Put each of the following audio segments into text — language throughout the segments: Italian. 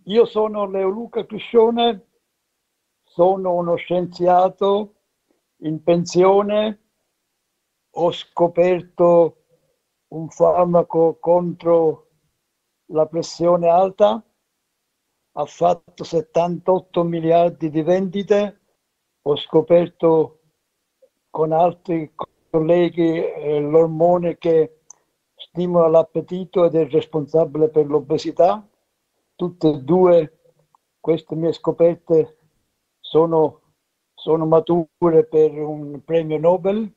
Io sono Leo Luca Criscione, sono uno scienziato in pensione, ho scoperto un farmaco contro la pressione alta, ha fatto 78 miliardi di vendite, ho scoperto con altri colleghi l'ormone che stimola l'appetito ed è responsabile per l'obesità. Tutte e due queste mie scoperte sono mature per un premio Nobel.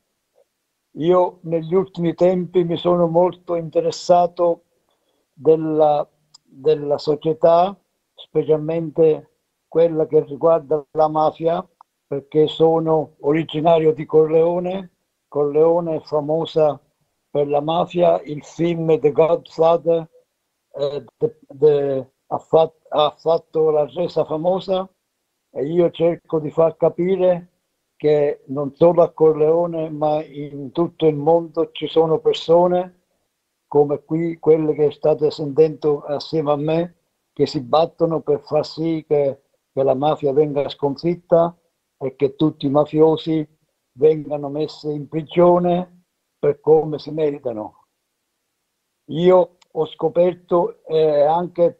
Io negli ultimi tempi mi sono molto interessato della società, specialmente quella che riguarda la mafia, perché sono originario di Corleone. Corleone è famosa per la mafia, il film The Godfather ha fatto la resa famosa, e io cerco di far capire che non solo a Corleone ma in tutto il mondo ci sono persone come qui, quelle che state sentendo assieme a me, che si battono per far sì che la mafia venga sconfitta e che tutti i mafiosi vengano messi in prigione per come si meritano. Io ho scoperto e anche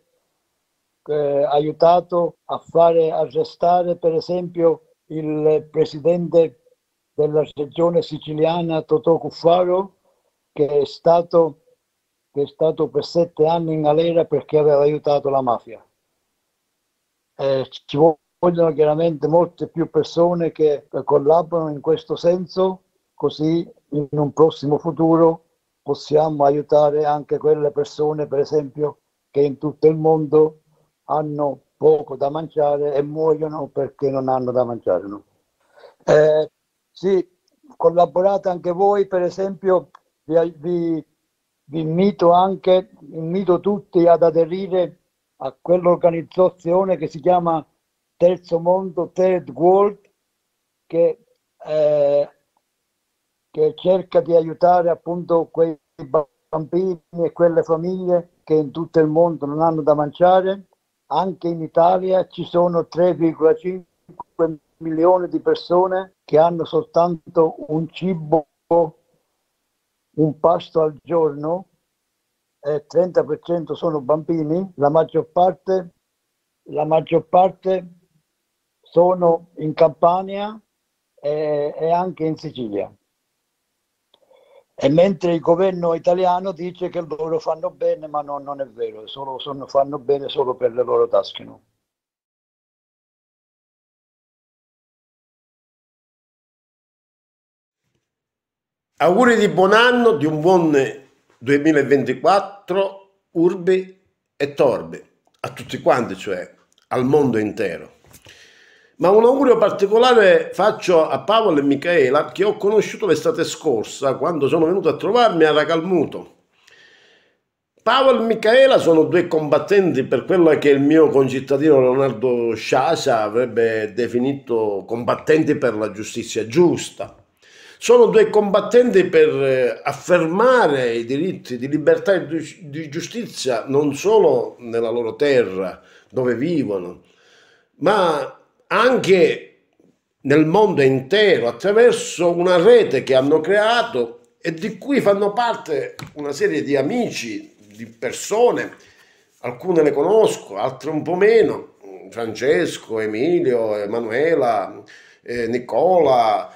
aiutato a fare arrestare, per esempio, il presidente della regione siciliana, Totò Cuffaro, che è stato per 7 anni in galera perché aveva aiutato la mafia. Ci vogliono chiaramente molte più persone che collaborano in questo senso, così in un prossimo futuro possiamo aiutare anche quelle persone, per esempio, che in tutto il mondo hanno poco da mangiare e muoiono perché non hanno da mangiare. No? Sì, collaborate anche voi, per esempio, vi invito tutti ad aderire a quell'organizzazione che si chiama Terzo Mondo, Third World, che, eh, che cerca di aiutare appunto quei bambini e quelle famiglie che in tutto il mondo non hanno da mangiare. Anche in Italia ci sono 3,5 milioni di persone che hanno soltanto un cibo, un pasto al giorno, e 30% sono bambini, la maggior parte sono in Campania e anche in Sicilia. E mentre il governo italiano dice che loro fanno bene, ma non è vero, fanno bene solo per le loro tasche. No? Auguri di buon anno, di un buon 2024, urbi e torbi, a tutti quanti, cioè al mondo intero. Ma un augurio particolare faccio a Paolo e Michaela, che ho conosciuto l'estate scorsa, quando sono venuto a trovarmi a Racalmuto. Paolo e Michaela sono due combattenti per quello che il mio concittadino Leonardo Sciascia avrebbe definito combattenti per la giustizia giusta. Sono due combattenti per affermare i diritti di libertà e di giustizia non solo nella loro terra dove vivono, ma anche nel mondo intero attraverso una rete che hanno creato e di cui fanno parte una serie di amici, di persone, alcune le conosco, altre un po' meno, Francesco, Emilio, Emanuela, Nicola,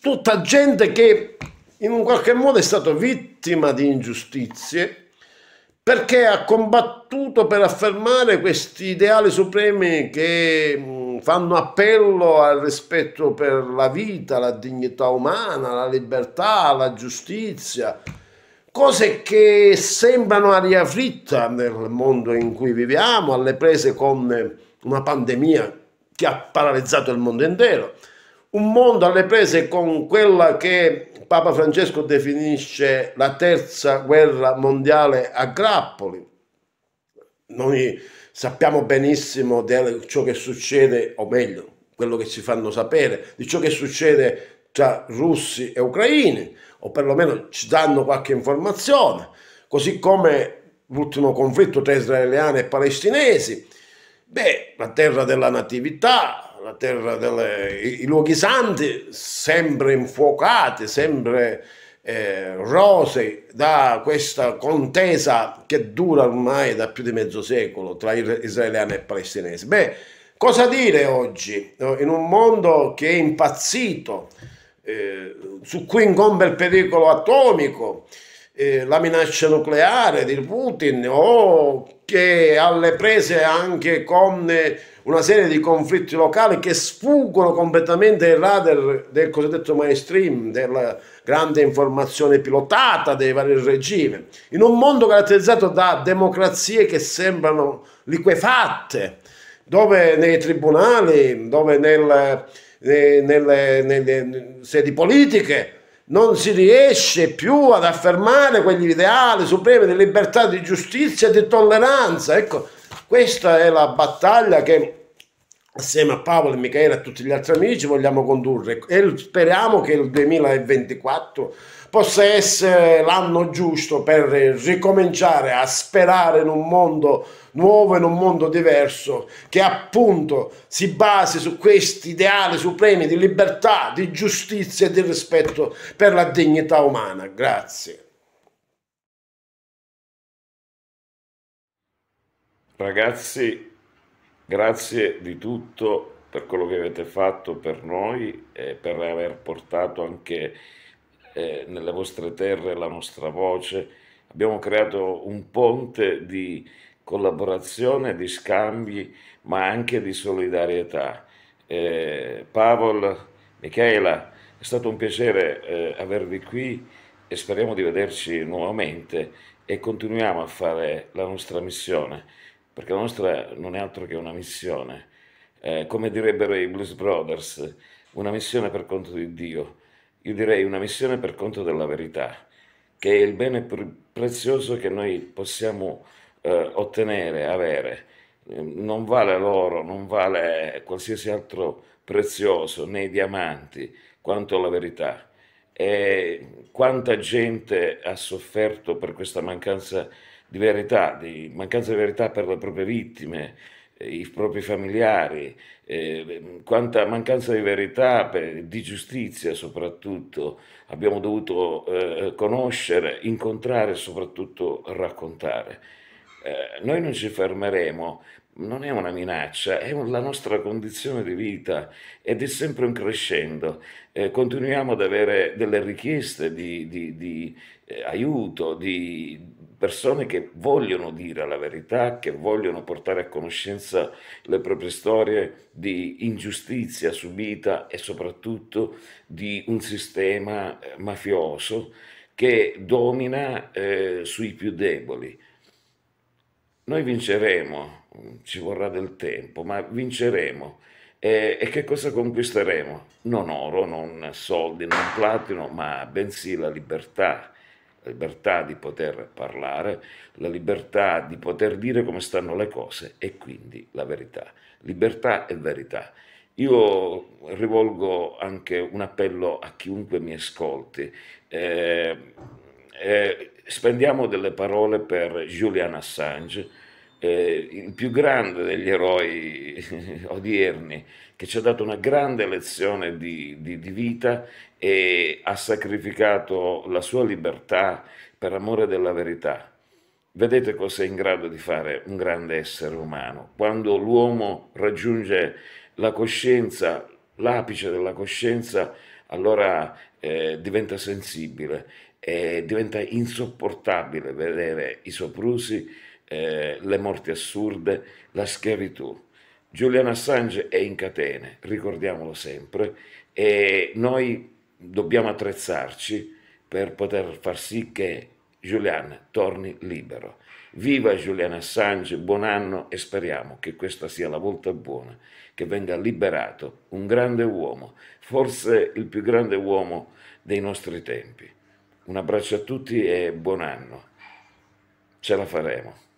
tutta gente che in un qualche modo è stata vittima di ingiustizie perché ha combattuto per affermare questi ideali supremi che fanno appello al rispetto per la vita, la dignità umana, la libertà, la giustizia, cose che sembrano aria fritta nel mondo in cui viviamo, alle prese con una pandemia che ha paralizzato il mondo intero, un mondo alle prese con quella che Papa Francesco definisce la terza guerra mondiale a grappoli. Noi sappiamo benissimo di ciò che succede, o meglio, quello che ci fanno sapere, di ciò che succede tra russi e ucraini, o perlomeno ci danno qualche informazione, così come l'ultimo conflitto tra israeliani e palestinesi. Beh, la terra della natività, la terra dei luoghi santi, sempre infuocati, sempre rosei da questa contesa che dura ormai da più di mezzo secolo tra israeliani e palestinesi. Beh, cosa dire oggi? In un mondo che è impazzito, su cui incombe il pericolo atomico, la minaccia nucleare di Putin o che alle prese anche con una serie di conflitti locali che sfuggono completamente ai radar del cosiddetto mainstream, della grande informazione pilotata dei vari regimi, in un mondo caratterizzato da democrazie che sembrano liquefatte, dove nei tribunali, dove nelle sedi politiche non si riesce più ad affermare quegli ideali supremi di libertà, di giustizia e di tolleranza. Ecco, questa è la battaglia che assieme a Paolo, Michele e a tutti gli altri amici vogliamo condurre e speriamo che il 2024 possa essere l'anno giusto per ricominciare a sperare in un mondo nuovo, in un mondo diverso, che appunto si basi su questi ideali supremi di libertà, di giustizia e di rispetto per la dignità umana. Grazie. Ragazzi, grazie di tutto per quello che avete fatto per noi e per aver portato anche nelle vostre terre la nostra voce. Abbiamo creato un ponte di collaborazione, di scambi, ma anche di solidarietà. Pavel, Michaela, è stato un piacere avervi qui e speriamo di vederci nuovamente e continuiamo a fare la nostra missione, perché la nostra non è altro che una missione. Come direbbero i Blues Brothers, una missione per conto di Dio. Io direi una missione per conto della verità, che è il bene prezioso che noi possiamo ottenere, avere. Non vale l'oro, non vale qualsiasi altro prezioso, né i diamanti, quanto la verità. E quanta gente ha sofferto per questa mancanza di verità per le proprie vittime, i propri familiari, quanta mancanza di verità, di giustizia soprattutto, abbiamo dovuto conoscere, incontrare e soprattutto raccontare. Noi non ci fermeremo, non è una minaccia, è la nostra condizione di vita ed è sempre un crescendo. Continuiamo ad avere delle richieste di aiuto, di persone che vogliono dire la verità, che vogliono portare a conoscenza le proprie storie di ingiustizia subita e soprattutto di un sistema mafioso che domina sui più deboli. Noi vinceremo, ci vorrà del tempo, ma vinceremo. E che cosa conquisteremo? Non oro, non soldi, non platino, ma bensì la libertà di poter parlare, la libertà di poter dire come stanno le cose e quindi la verità. Libertà e verità. Io rivolgo anche un appello a chiunque mi ascolti. Spendiamo delle parole per Julian Assange, il più grande degli eroi odierni, che ci ha dato una grande lezione di vita e ha sacrificato la sua libertà per amore della verità. Vedete cosa è in grado di fare un grande essere umano? Quando l'uomo raggiunge la coscienza, l'apice della coscienza, allora diventa sensibile e diventa insopportabile vedere i soprusi, le morti assurde, la schiavitù. Julian Assange è in catene, ricordiamolo sempre, e noi dobbiamo attrezzarci per poter far sì che Julian torni libero. Viva Julian Assange, buon anno e speriamo che questa sia la volta buona, che venga liberato un grande uomo, forse il più grande uomo dei nostri tempi. Un abbraccio a tutti e buon anno. Ce la faremo.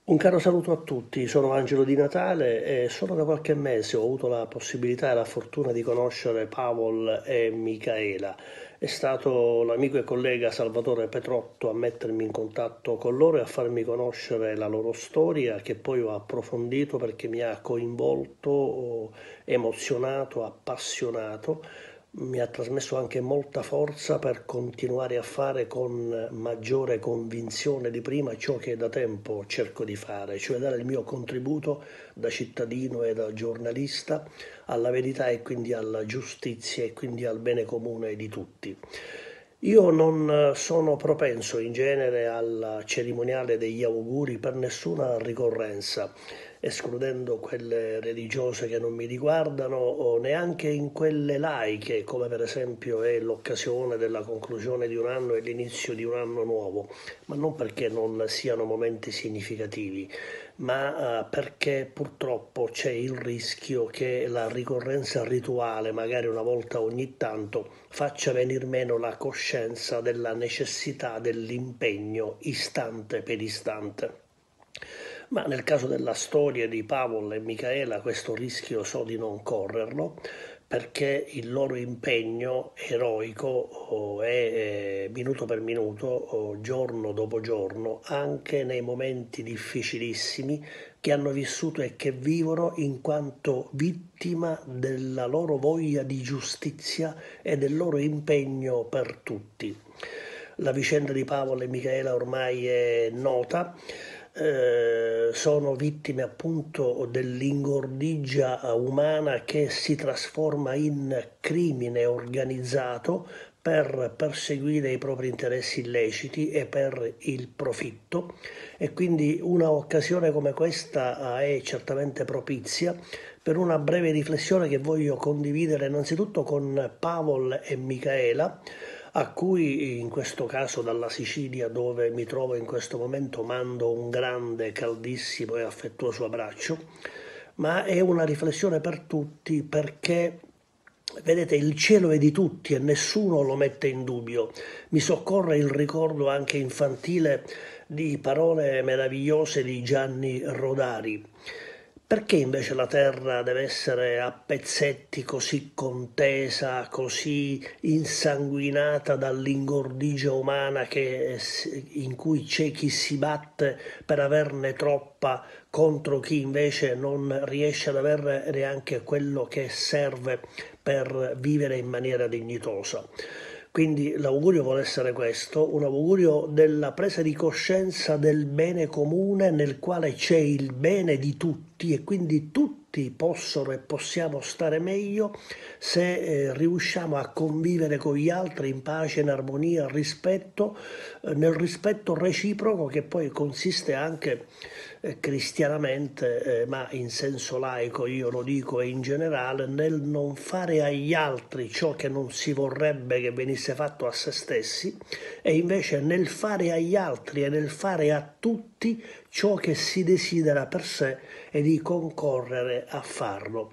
Un caro saluto a tutti, sono Angelo Di Natale e solo da qualche mese ho avuto la possibilità e la fortuna di conoscere Pavol e Micaela. È stato l'amico e collega Salvatore Petrotto a mettermi in contatto con loro e a farmi conoscere la loro storia, che poi ho approfondito perché mi ha coinvolto, emozionato, appassionato. Mi ha trasmesso anche molta forza per continuare a fare con maggiore convinzione di prima ciò che da tempo cerco di fare, cioè dare il mio contributo da cittadino e da giornalista alla verità e quindi alla giustizia e quindi al bene comune di tutti. Io non sono propenso in genere al cerimoniale degli auguri per nessuna ricorrenza, escludendo quelle religiose che non mi riguardano o neanche in quelle laiche, come per esempio è l'occasione della conclusione di un anno e l'inizio di un anno nuovo, ma non perché non siano momenti significativi, ma perché purtroppo c'è il rischio che la ricorrenza rituale, magari una volta ogni tanto, faccia venir meno la coscienza della necessità dell'impegno istante per istante. Ma nel caso della storia di Pavol e Micaela questo rischio so di non correrlo, perché il loro impegno eroico è minuto per minuto, giorno dopo giorno, anche nei momenti difficilissimi che hanno vissuto e che vivono in quanto vittima della loro voglia di giustizia e del loro impegno per tutti. La vicenda di Pavol e Micaela ormai è nota. Sono vittime appunto dell'ingordigia umana che si trasforma in crimine organizzato per perseguire i propri interessi illeciti e per il profitto, e quindi una occasione come questa è certamente propizia per una breve riflessione che voglio condividere innanzitutto con Pavol e Micaela, a cui in questo caso dalla Sicilia, dove mi trovo in questo momento, mando un grande, caldissimo e affettuoso abbraccio, ma è una riflessione per tutti perché, vedete, il cielo è di tutti e nessuno lo mette in dubbio. Mi soccorre il ricordo anche infantile di parole meravigliose di Gianni Rodari. Perché invece la terra deve essere a pezzetti, così contesa, così insanguinata dall'ingordigia umana in cui c'è chi si batte per averne troppa contro chi invece non riesce ad avere neanche quello che serve per vivere in maniera dignitosa? Quindi l'augurio vuole essere questo, un augurio della presa di coscienza del bene comune nel quale c'è il bene di tutti e quindi tutti possono e possiamo stare meglio se riusciamo a convivere con gli altri in pace, in armonia, nel rispetto reciproco che poi consiste anche cristianamente, ma in senso laico io lo dico e in generale, nel non fare agli altri ciò che non si vorrebbe che venisse fatto a se stessi e invece nel fare agli altri e nel fare a tutti ciò che si desidera per sé e di concorrere a farlo.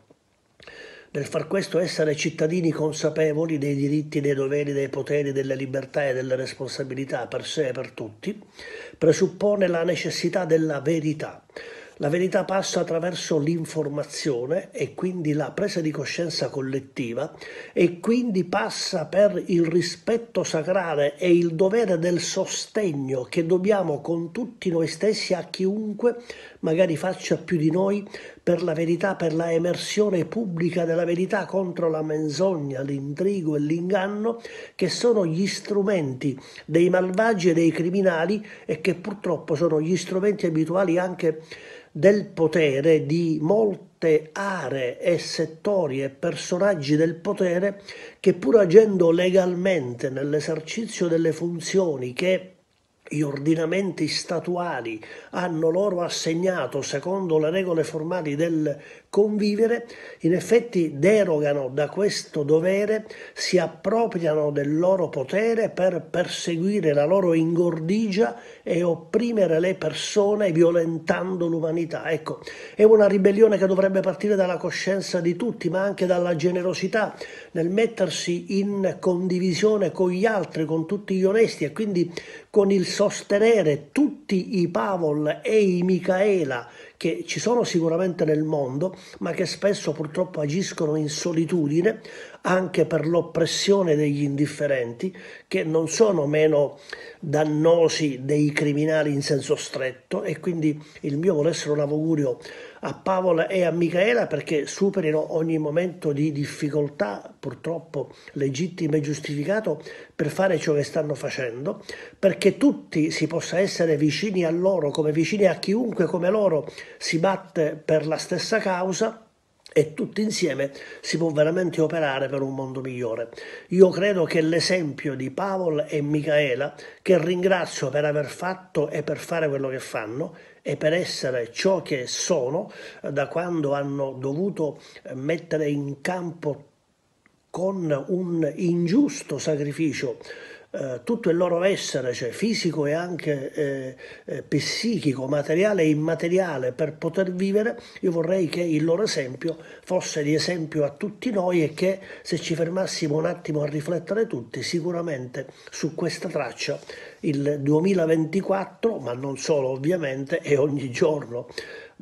Nel far questo essere cittadini consapevoli dei diritti, dei doveri, dei poteri, delle libertà e delle responsabilità per sé e per tutti, presuppone la necessità della verità. La verità passa attraverso l'informazione e quindi la presa di coscienza collettiva e quindi passa per il rispetto sacrale e il dovere del sostegno che dobbiamo con tutti noi stessi a chiunque magari faccia più di noi per la verità, per la emersione pubblica della verità contro la menzogna, l'intrigo e l'inganno che sono gli strumenti dei malvagi e dei criminali e che purtroppo sono gli strumenti abituali anche del potere di molte aree e settori e personaggi del potere che pur agendo legalmente nell'esercizio delle funzioni che gli ordinamenti statuali hanno loro assegnato secondo le regole formali del convivere, in effetti derogano da questo dovere, si appropriano del loro potere per perseguire la loro ingordigia e opprimere le persone violentando l'umanità. Ecco, è una ribellione che dovrebbe partire dalla coscienza di tutti, ma anche dalla generosità nel mettersi in condivisione con gli altri, con tutti gli onesti e quindi con il sostenere tutti i Pavol e i Micaela che ci sono sicuramente nel mondo, ma che spesso purtroppo agiscono in solitudine anche per l'oppressione degli indifferenti, che non sono meno dannosi dei criminali in senso stretto, e quindi il mio vuole essere un augurio a Pavol e a Micaela perché superino ogni momento di difficoltà, purtroppo legittimo e giustificato, per fare ciò che stanno facendo, perché tutti si possa essere vicini a loro come vicini a chiunque come loro si batte per la stessa causa, e tutti insieme si può veramente operare per un mondo migliore. Io credo che l'esempio di Pavol e Micaela, che ringrazio per aver fatto e per fare quello che fanno e per essere ciò che sono, da quando hanno dovuto mettere in campo con un ingiusto sacrificio tutto il loro essere, cioè fisico e anche psichico, materiale e immateriale, per poter vivere. Io vorrei che il loro esempio fosse di esempio a tutti noi, e che se ci fermassimo un attimo a riflettere tutti, sicuramente su questa traccia il 2024, ma non solo ovviamente, e ogni giorno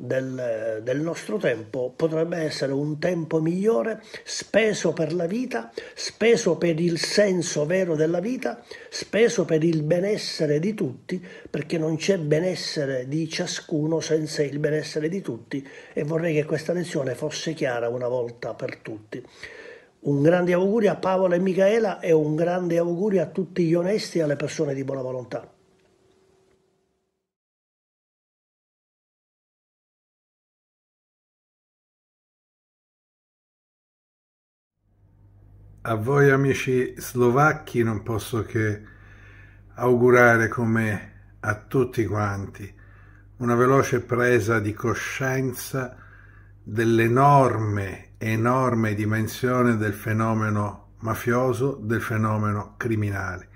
del nostro tempo potrebbe essere un tempo migliore, speso per la vita, speso per il senso vero della vita, speso per il benessere di tutti, perché non c'è benessere di ciascuno senza il benessere di tutti, e vorrei che questa lezione fosse chiara una volta per tutti. Un grande augurio a Pavol e Micaela e un grande augurio a tutti gli onesti e alle persone di buona volontà. A voi amici slovacchi non posso che augurare, come a tutti quanti, una veloce presa di coscienza dell'enorme dimensione del fenomeno mafioso, del fenomeno criminale.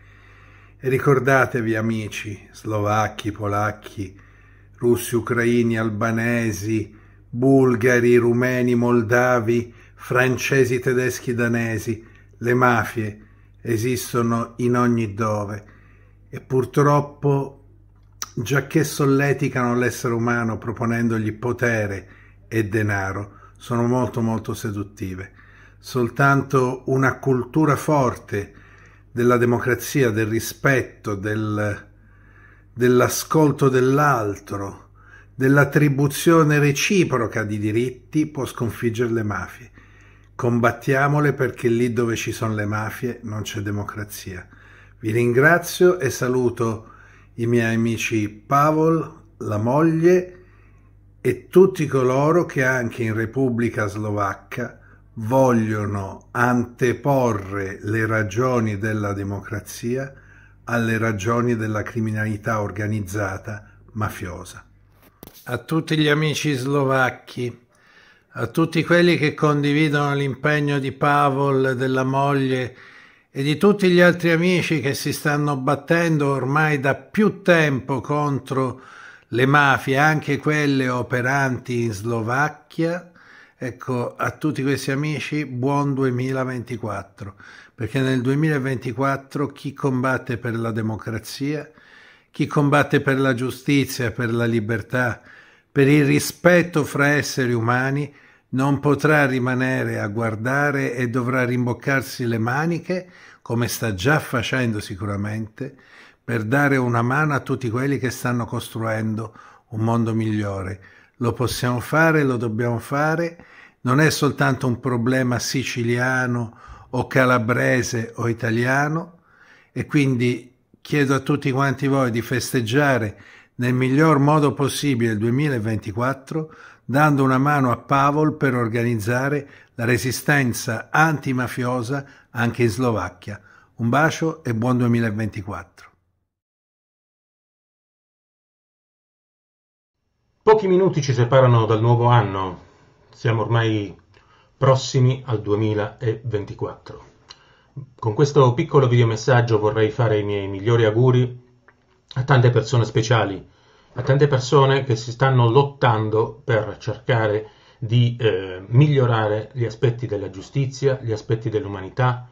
E ricordatevi, amici slovacchi, polacchi, russi, ucraini, albanesi, bulgari, rumeni, moldavi, francesi, tedeschi, danesi, le mafie esistono in ogni dove e purtroppo, giacché solleticano l'essere umano proponendogli potere e denaro, sono molto seduttive. Soltanto una cultura forte della democrazia, del rispetto, dell'ascolto dell'altro, dell'attribuzione reciproca di diritti può sconfiggere le mafie. Combattiamole, perché lì dove ci sono le mafie non c'è democrazia. Vi ringrazio e saluto i miei amici Pavol, la moglie e tutti coloro che anche in Repubblica Slovacca vogliono anteporre le ragioni della democrazia alle ragioni della criminalità organizzata mafiosa. A tutti gli amici slovacchi, a tutti quelli che condividono l'impegno di Pavol, della moglie e di tutti gli altri amici che si stanno battendo ormai da più tempo contro le mafie, anche quelle operanti in Slovacchia, ecco, a tutti questi amici buon 2024, perché nel 2024 chi combatte per la democrazia, chi combatte per la giustizia, per la libertà, per il rispetto fra esseri umani, non potrà rimanere a guardare e dovrà rimboccarsi le maniche, come sta già facendo sicuramente, per dare una mano a tutti quelli che stanno costruendo un mondo migliore. Lo possiamo fare, lo dobbiamo fare, non è soltanto un problema siciliano o calabrese o italiano, e quindi chiedo a tutti quanti voi di festeggiare nel miglior modo possibile il 2024, dando una mano a Pavol per organizzare la resistenza antimafiosa anche in Slovacchia. Un bacio e buon 2024. Pochi minuti ci separano dal nuovo anno, siamo ormai prossimi al 2024. Con questo piccolo videomessaggio vorrei fare i miei migliori auguri a tante persone speciali, a tante persone che si stanno lottando per cercare di migliorare gli aspetti della giustizia, gli aspetti dell'umanità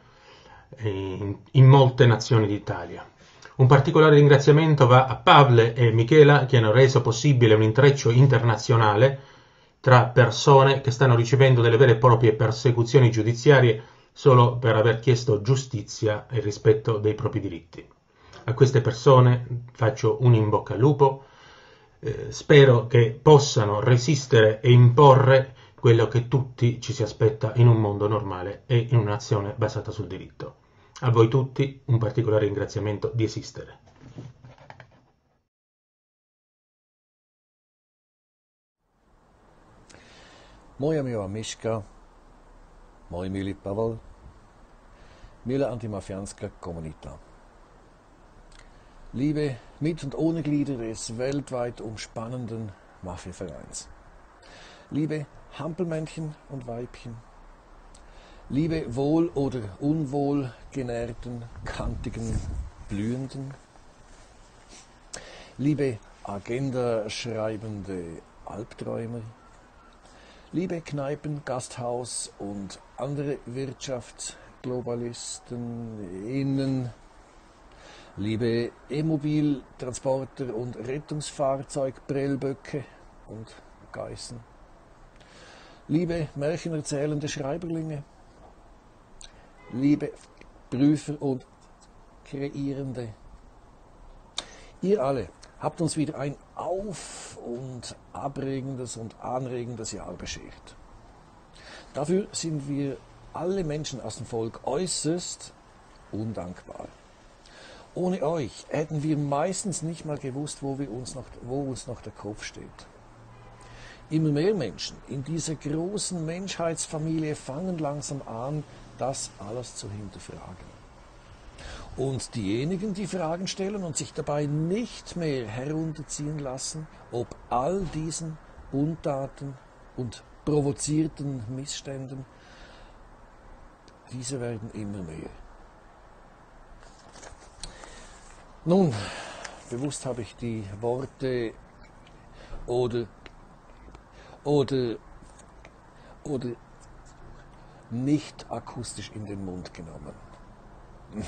in molte nazioni d'Italia. Un particolare ringraziamento va a Pavle e Michela che hanno reso possibile un intreccio internazionale tra persone che stanno ricevendo delle vere e proprie persecuzioni giudiziarie solo per aver chiesto giustizia e rispetto dei propri diritti. A queste persone faccio un in bocca al lupo, spero che possano resistere e imporre quello che tutti ci si aspetta in un mondo normale e in un'azione basata sul diritto. A voi tutti un particolare ringraziamento di esistere. Moja miła Miška, mój milý Pavel, milá antimafiánska komunita. Liebe mit und ohne Glieder des weltweit umspannenden Mafiavereins. Liebe Hampelmännchen und Weibchen. Liebe wohl- oder unwohl genährten, kantigen, blühenden. Liebe Agenda-schreibende Albträumer. Liebe Kneipen, Gasthaus und andere Wirtschaftsglobalisten, liebe E-Mobil-, Transporter- und Rettungsfahrzeug-Prellböcke und Geißen, liebe märchenerzählende Schreiberlinge, liebe Prüfer und Kreierende, ihr alle habt uns wieder ein auf- und abregendes und anregendes Jahr beschert. Dafür sind wir alle Menschen aus dem Volk äußerst undankbar. Ohne euch hätten wir meistens nicht mal gewusst, wo uns noch der Kopf steht. Immer mehr Menschen in dieser großen Menschheitsfamilie fangen langsam an, das alles zu hinterfragen. Und diejenigen, die Fragen stellen und sich dabei nicht mehr herunterziehen lassen, ob all diesen Untaten und provozierten Missständen, diese werden immer mehr. Nun, bewusst habe ich die Worte oder nicht akustisch in den Mund genommen.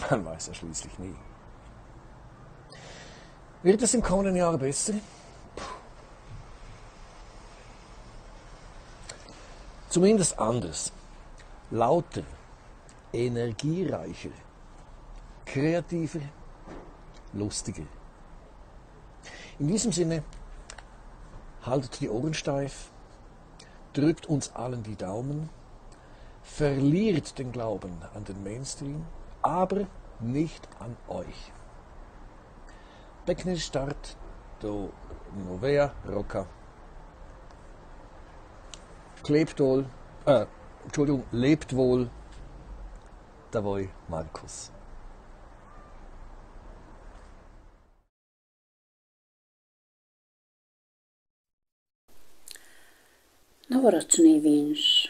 Man weiß ja schließlich nie. Wird es im kommenden Jahr besser? Zumindest anders, lauter, energiereicher, kreativer, lustiger. In diesem Sinne, haltet die Ohren steif, drückt uns allen die Daumen, verliert den Glauben an den Mainstream, aber nicht an euch. Pekný start do Nového roka. Lebt wohl, tvoj Markus. Novoročný vinš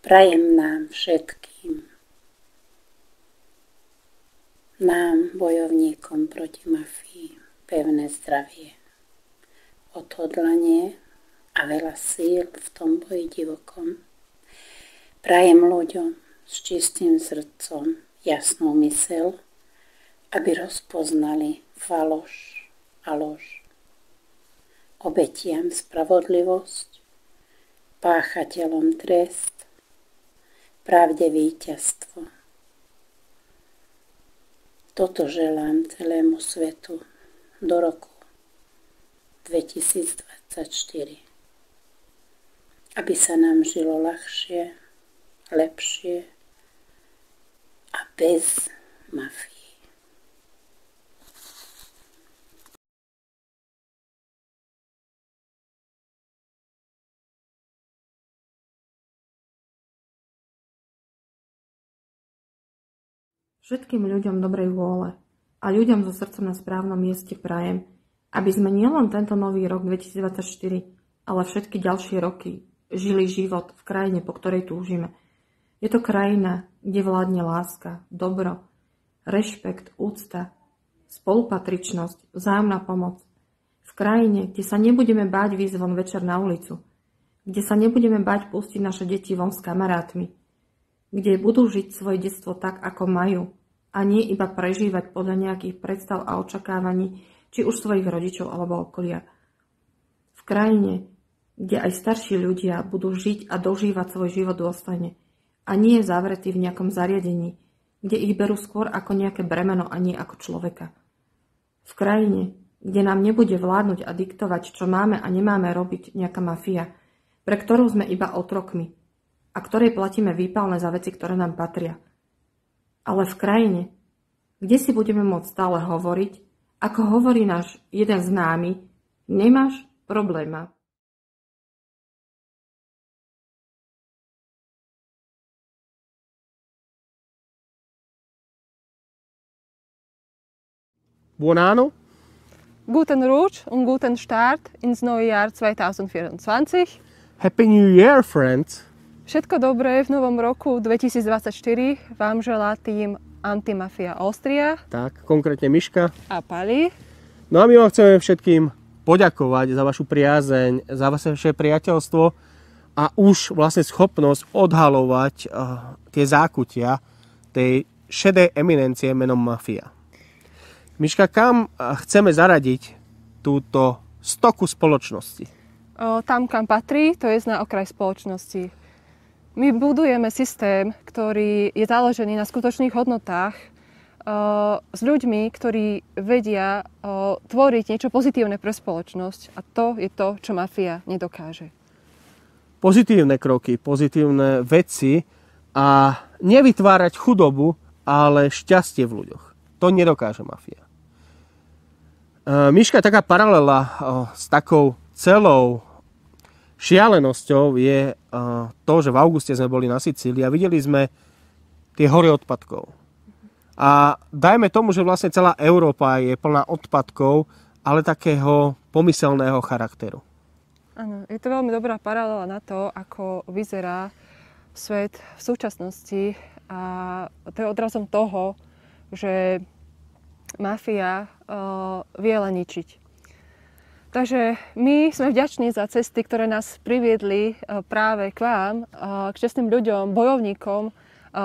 prajem nám všetkým, nám, bojovníkom proti mafii, pevné zdravie, odhodlanie a veľa síl v tom boji divokom. Prajem ľuďom s čistým srdcom jasnú mysel, aby rozpoznali faloš a lož. Obetiam spravodlivosť, páchateľom trest, pravde víťazstvo. Toto želám celému svetu do roku 2024. Aby sa nám žilo ľahšie, lepšie a bez mafii. Všetkým ľuďom dobrej vôle a ľuďom so srdcom na správnom mieste prajem, aby sme nielen tento nový rok 2024, ale všetky ďalšie roky žili život v krajine, po ktorej túžime. Je to krajina, kde vládne láska, dobro, rešpekt, úcta, spolupatričnosť, vzájomná pomoc. V krajine, kde sa nebudeme báť výjsť von večer na ulicu, kde sa nebudeme báť pustiť naše deti von s kamarátmi, kde budú žiť svoje detstvo tak, ako majú, a a nie iba prežívať podľa nejakých predstav a očakávaní, či už svojich rodičov alebo okolia. V krajine, kde aj starší ľudia budú žiť a dožívať svoj život dôstojne a nie zavretí v nejakom zariadení, kde ich berú skôr ako nejaké bremeno a nie ako človeka. V krajine, kde nám nebude vládnuť a diktovať, čo máme a nemáme robiť nejaká mafia, pre ktorú sme iba otrokmi a ktorej platíme výpalné za veci, ktoré nám patria. Ale v krajine, kde si budeme môcť stále hovoriť, ako hovorí náš jeden známy, nemáš probléma. Buon anno. Guten Rutsch und guten Start ins neue Jahr 2024. Happy New Year, friends. Všetko dobré v novom roku 2024 vám želá tým Antimafia Austria. Tak, konkrétne Miška. A Pali. No a my vám chceme všetkým poďakovať za vašu priazeň, za vaše priateľstvo a už vlastne schopnosť odhalovať tie zákutia tej šedej eminencie menom mafia. Miška, kam chceme zaradiť túto stoku spoločnosti? Tam, kam patrí, to je na okraj spoločnosti. My budujeme systém, ktorý je založený na skutočných hodnotách, s ľuďmi, ktorí vedia tvoriť niečo pozitívne pre spoločnosť. A to je to, čo mafia nedokáže. Pozitívne kroky, pozitívne veci a nevytvárať chudobu, ale šťastie v ľuďoch. To nedokáže mafia. Miška, taká paralela s takou celou šialenosťou je to, že v auguste sme boli na Sicílii a videli sme tie hory odpadkov. A dajme tomu, že vlastne celá Európa je plná odpadkov, ale takého pomyselného charakteru. Áno, je to veľmi dobrá paralela na to, ako vyzerá svet v súčasnosti a to je odrazom toho, že mafia vie len ničiť. Takže my sme vďační za cesty, ktoré nás priviedli práve k vám, k čestným ľuďom, bojovníkom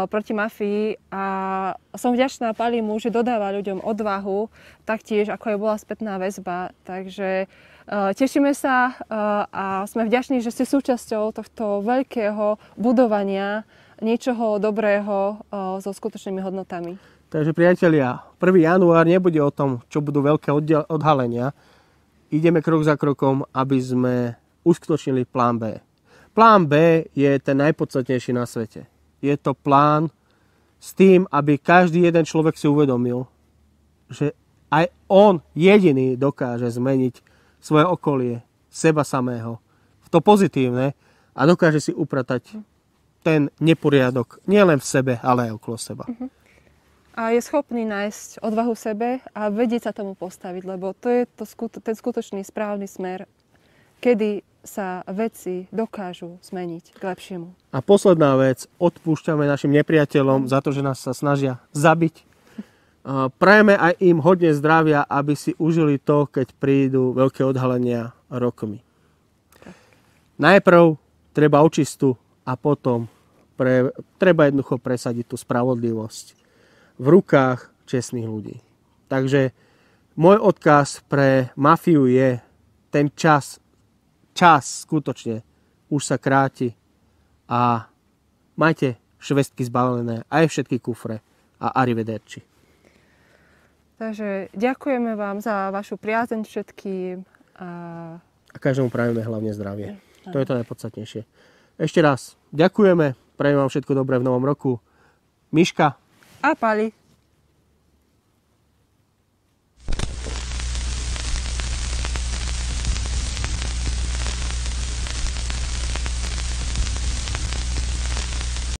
proti mafii a som vďačná Palimu, že dodáva ľuďom odvahu, taktiež ako aj bola spätná väzba. Takže tešíme sa a sme vďační, že ste súčasťou tohto veľkého budovania niečoho dobrého so skutočnými hodnotami. Takže priatelia, 1. január nebude o tom, čo budú veľké odhalenia. Ideme krok za krokom, aby sme uskutočnili plán B. Plán B je ten najpodstatnejší na svete. Je to plán s tým, aby každý jeden človek si uvedomil, že aj on jediný dokáže zmeniť svoje okolie, seba samého, v to pozitívne a dokáže si upratať ten neporiadok nielen v sebe, ale aj okolo seba. A je schopný nájsť odvahu sebe a vedieť sa tomu postaviť, lebo to je ten skutočný správny smer, kedy sa veci dokážu zmeniť k lepšiemu. A posledná vec, odpúšťame našim nepriateľom za to, že nás sa snažia zabiť. Prajeme aj im hodne zdravia, aby si užili to, keď prídu veľké odhalenia rokmi. Najprv treba očistu a potom treba jednoducho presadiť tú spravodlivosť v rukách čestných ľudí. Takže môj odkaz pre mafiu je, ten čas skutočne už sa kráti a majte švestky zbalené, aj všetky kufre a arrivederci. Takže ďakujeme vám za vašu priazeň všetkým. A každému prajeme hlavne zdravie. To je to najpodstatnejšie. Ešte raz ďakujeme, prajem vám všetko dobré v novom roku. Miška a Pali.